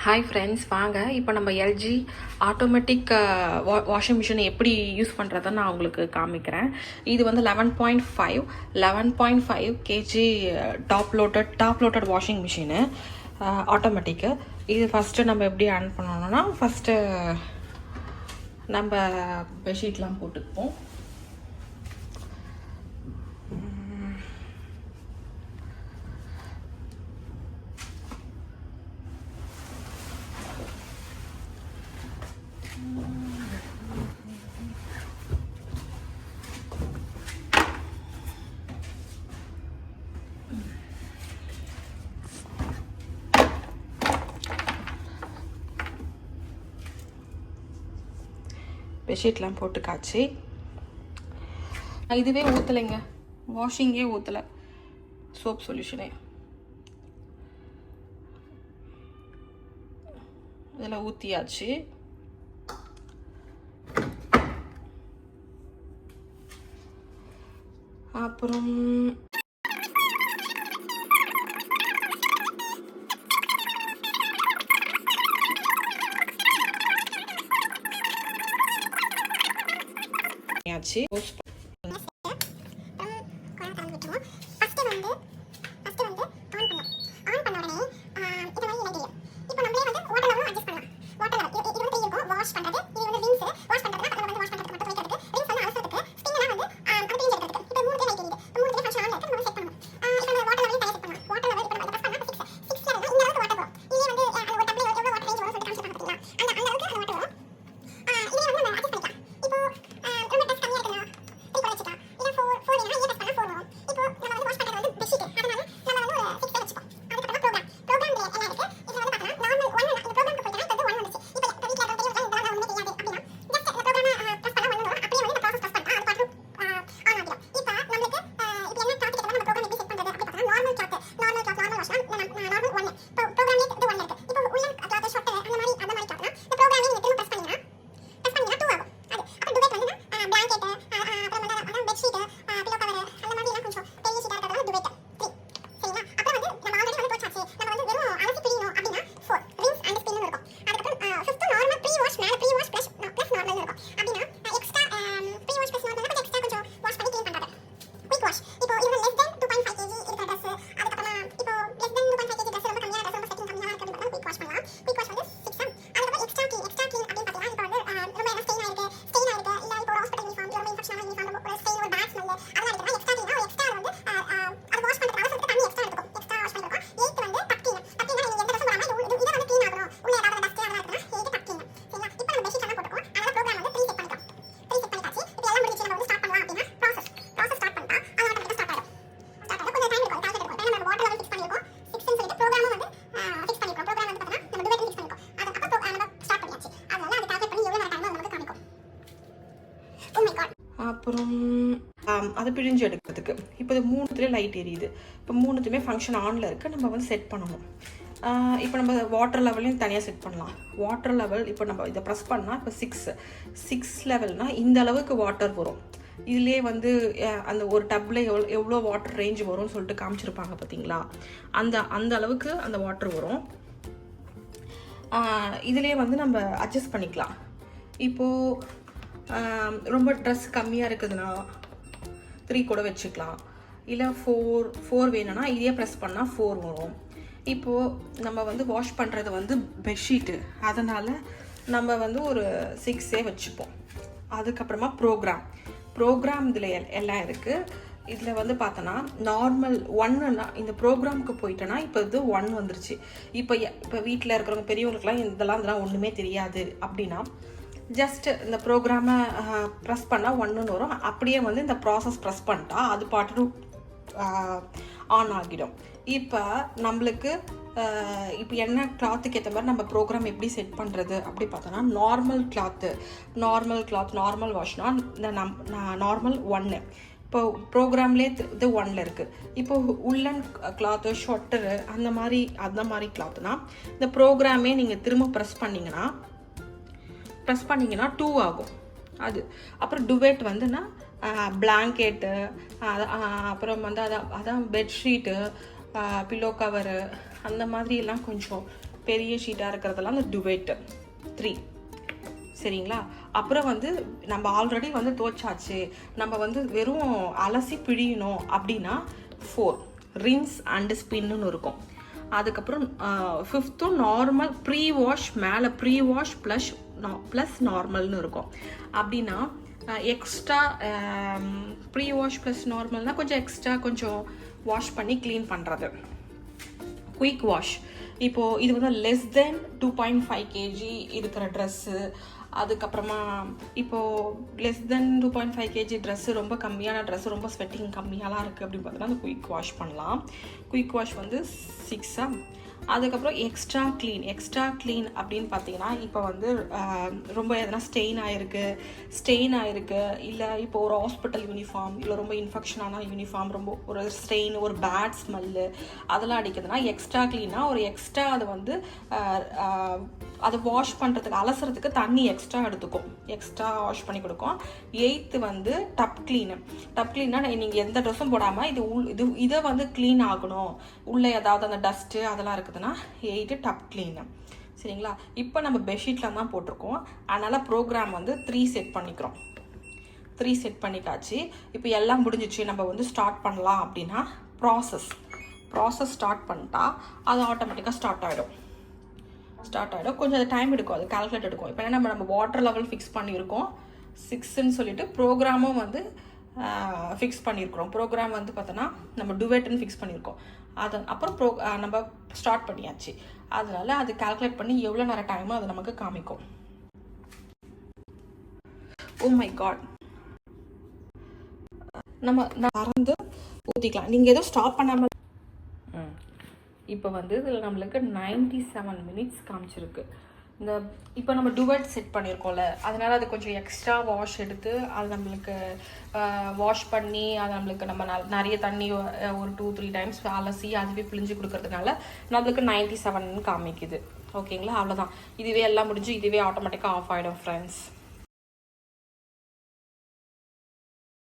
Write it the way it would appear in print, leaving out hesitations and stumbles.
Hi friends, வாங்க இப்போ நம்ம எல்ஜி ஆட்டோமேட்டிக் வாஷிங் மிஷினை எப்படி யூஸ் பண்ணுறதுன்னு நான் உங்களுக்கு காமிக்கிறேன். இது வந்து 11.5 KG top loaded washing machine automatic. இது ஃபஸ்ட்டு நம்ம எப்படி ஆன் பண்ணணும்னா, ஃபஸ்ட்டு நம்ம பெட்ஷீட்லாம் போட்டுக்குப்போம். பெட்ஷீட்லாம் போட்டு காய்ச்சி இதுவே ஊற்றலைங்க, வாஷிங்கே ஊற்றலை, சோப் சொல்யூஷனே இதில் ஊற்றியாச்சு. அப்புறம் ஆச்சு. அப்புறம் அதை பிழிஞ்சு எடுக்கிறதுக்கு இப்போ இது மூணுத்துலேயே லைட் எரியுது. இப்போ மூணுத்துமே ஃபங்க்ஷன் ஆனில் இருக்குது. நம்ம வந்து செட் பண்ணணும். இப்போ நம்ம வாட்டர் லெவலையும் தனியாக செட் பண்ணலாம். வாட்டர் லெவல் இப்போ நம்ம இதை ப்ரெஸ் பண்ணால் இப்போ சிக்ஸ் லெவல்னால் இந்த அளவுக்கு வாட்டர் வரும். இதுலேயே வந்து அந்த ஒரு டப்பில் எவ்வளோ வாட்டர் ரேஞ்ச் வரும்னு சொல்லிட்டு காமிச்சிருப்பாங்க பார்த்தீங்களா, அந்த அளவுக்கு அந்த வாட்டர் வரும். இதுலேயே வந்து நம்ம அட்ஜஸ்ட் பண்ணிக்கலாம். இப்போது ரொம்ப ட்ரெஸ் கம்மியாக இருக்குதுன்னா 3 கூட வச்சுக்கலாம். இல்லை 4 வேணும்னா இதே ப்ரெஸ் பண்ணால் 4 வரும். இப்போது நம்ம வந்து வாஷ் பண்ணுறது வந்து பெட்ஷீட்டு, அதனால் நம்ம வந்து ஒரு 6 வச்சுப்போம். அதுக்கப்புறமா ப்ரோக்ராம் இதில் எல்லாம் இருக்குது. இதில் வந்து பார்த்தோன்னா நார்மல் 1ன்னா இந்த ப்ரோக்ராமுக்கு போயிட்டோன்னா இப்போ இது 1 வந்துருச்சு. இப்போ வீட்டில் இருக்கிறவங்க பெரியவங்களுக்குலாம் இதெல்லாம் ஒன்றுமே தெரியாது அப்படின்னா ஜஸ்ட் இந்த ப்ரோக்ராமை ப்ரெஸ் பண்ணால் 1ன்னு வரும். அப்படியே வந்து இந்த ப்ராசஸ் ப்ரெஸ் பண்ணிட்டா அது பாட்டு ஆன் ஆகிடும். இப்போ நம்மளுக்கு இப்போ என்ன கிளாத்துக்கு ஏற்ற மாதிரி நம்ம ப்ரோக்ராம் எப்படி செட் பண்ணுறது அப்படி பார்த்தோன்னா, நார்மல் வாஷ்னா இந்த நார்மல் 1. இப்போ ப்ரோக்ராம்லேயே இது 1ல் இருக்குது. இப்போ உள்ளன் கிளாத்து, ஷொட்டரு அந்த மாதிரி கிளாத்துனா இந்த ப்ரோக்ராமே நீங்கள் திரும்ப ப்ரெஸ் பண்ணிங்கன்னா 2 ஆகும். அது அப்புறம் டுவெட் வந்துன்னா பிளாங்கெட்டு, அப்புறம் வந்து அதான் பெட்ஷீட்டு, பில்லோ கவரு அந்த மாதிரியெல்லாம் கொஞ்சம் பெரிய ஷீட்டாக இருக்கிறதெல்லாம் அந்த டுவெட் 3. சரிங்களா? அப்புறம் வந்து நம்ம ஆல்ரெடி வந்து துவைச்சாச்சு, நம்ம வந்து வெறும் அலசி பிழியணும் அப்படின்னா 4 ரின்ஸ் அண்ட் ஸ்பின்னு இருக்கும். அதுக்கப்புறம் 5th நார்மல் ப்ரீ வாஷ், மேலே ப்ரீ வாஷ் ப்ளஸ் நார்மல்னு இருக்கும். அப்படின்னா எக்ஸ்ட்ரா ப்ரீ வாஷ் ப்ளஸ் நார்மல்னால் கொஞ்சம் எக்ஸ்ட்ரா கொஞ்சம் வாஷ் பண்ணி க்ளீன் பண்ணுறது. குயிக் வாஷ், இப்போது இது வந்து லெஸ் தென் 2.5 kg இருக்கிற ட்ரெஸ்ஸு, அதுக்கப்புறமா இப்போது லெஸ் தென் 2.5 kg ட்ரெஸ்ஸு, ரொம்ப கம்மியான ட்ரெஸ்ஸு, ரொம்ப ஸ்வெட்டிங் கம்மியாலாம் இருக்குது அப்படின்னு பார்த்தோன்னா அந்த குயிக் வாஷ் பண்ணலாம். குயிக் வாஷ் வந்து 6. அதுக்கப்புறம் எக்ஸ்ட்ரா க்ளீன் அப்படின்னு பார்த்தீங்கன்னா இப்போ வந்து ரொம்ப எதனா ஸ்டெயின் ஆகிருக்கு, இல்லை இப்போ ஒரு ஹாஸ்பிட்டல் யூனிஃபார்ம், இல்லை ரொம்ப இன்ஃபெக்ஷனான யூனிஃபார்ம், ரொம்ப ஒரு ஸ்டெயின், ஒரு பேட் ஸ்மெல்லு அதெல்லாம் அடிக்குதுன்னா எக்ஸ்ட்ரா க்ளீனாக ஒரு எக்ஸ்ட்ரா அதை வந்து அதை வாஷ் பண்ணுறதுக்கு அலசுறதுக்கு தண்ணி எக்ஸ்ட்ரா எடுத்துக்கும், எக்ஸ்ட்ரா வாஷ் பண்ணி கொடுக்கும். 8th வந்து டப் க்ளீனா நீங்கள் எந்த ட்ரெஸ்ஸும் போடாமல் இதை வந்து க்ளீன் ஆகணும், உள்ளே ஏதாவது அந்த டஸ்ட்டு அதெல்லாம் இருக்குதுன்னா 8 டப் க்ளீனு. சரிங்களா? இப்போ நம்ம பெட்ஷீட்டில் தான் போட்டிருக்கோம், அதனால் ப்ரோக்ராம் வந்து 3 செட் பண்ணிக்கிறோம். 3 செட் பண்ணிக்காச்சு. இப்போ எல்லாம் முடிஞ்சிச்சு, நம்ம வந்து ஸ்டார்ட் பண்ணலாம் அப்படின்னா ப்ராசஸ் ஸ்டார்ட் பண்ணிட்டா அது ஆட்டோமேட்டிக்காக ஸ்டார்ட் ஆகிடும். கொஞ்சம் அது டைம் எடுக்கும், அது கால்குலேட் எடுக்கும். இப்போ என்ன நம்ம வாட்டர் லெவல் ஃபிக்ஸ் பண்ணியிருக்கோம் 6ன்னு சொல்லிட்டு, ப்ரோக்ராமும் வந்து ஃபிக்ஸ் பண்ணியிருக்கிறோம். ப்ரோக்ராம் வந்து பார்த்தோன்னா நம்ம டுவெட்டுன்னு ஃபிக்ஸ் பண்ணியிருக்கோம். அது அப்புறம் நம்ம ஸ்டார்ட் பண்ணியாச்சு. அதனால அது கால்குலேட் பண்ணி எவ்வளோ நேரம் டைமோ அது நமக்கு காமிக்கும். ஓ மை காட், நம்ம மறந்து ஊற்றிக்கலாம். நீங்கள் எதுவும் ஸ்டாப் பண்ணாமல் இப்போ வந்து இதில் நம்மளுக்கு 97 minutes காமிச்சிருக்கு. இப்போ நம்ம டுவெட் செட் பண்ணியிருக்கோம்ல, அதனால் அது கொஞ்சம் எக்ஸ்ட்ரா வாஷ் எடுத்து அது நம்மளுக்கு வாஷ் பண்ணி அது நம்மளுக்கு நம்ம நிறைய தண்ணி ஒரு 2-3 times அலசி அதுவே பிழிஞ்சு கொடுக்கறதுனால நம்மளுக்கு 97 காமிக்குது. ஓகேங்களா? அவ்வளோதான். இதுவே எல்லாம் முடிஞ்சு இதுவே ஆட்டோமேட்டிக்காக ஆஃப் ஆகிடும் ஃப்ரெண்ட்ஸ்.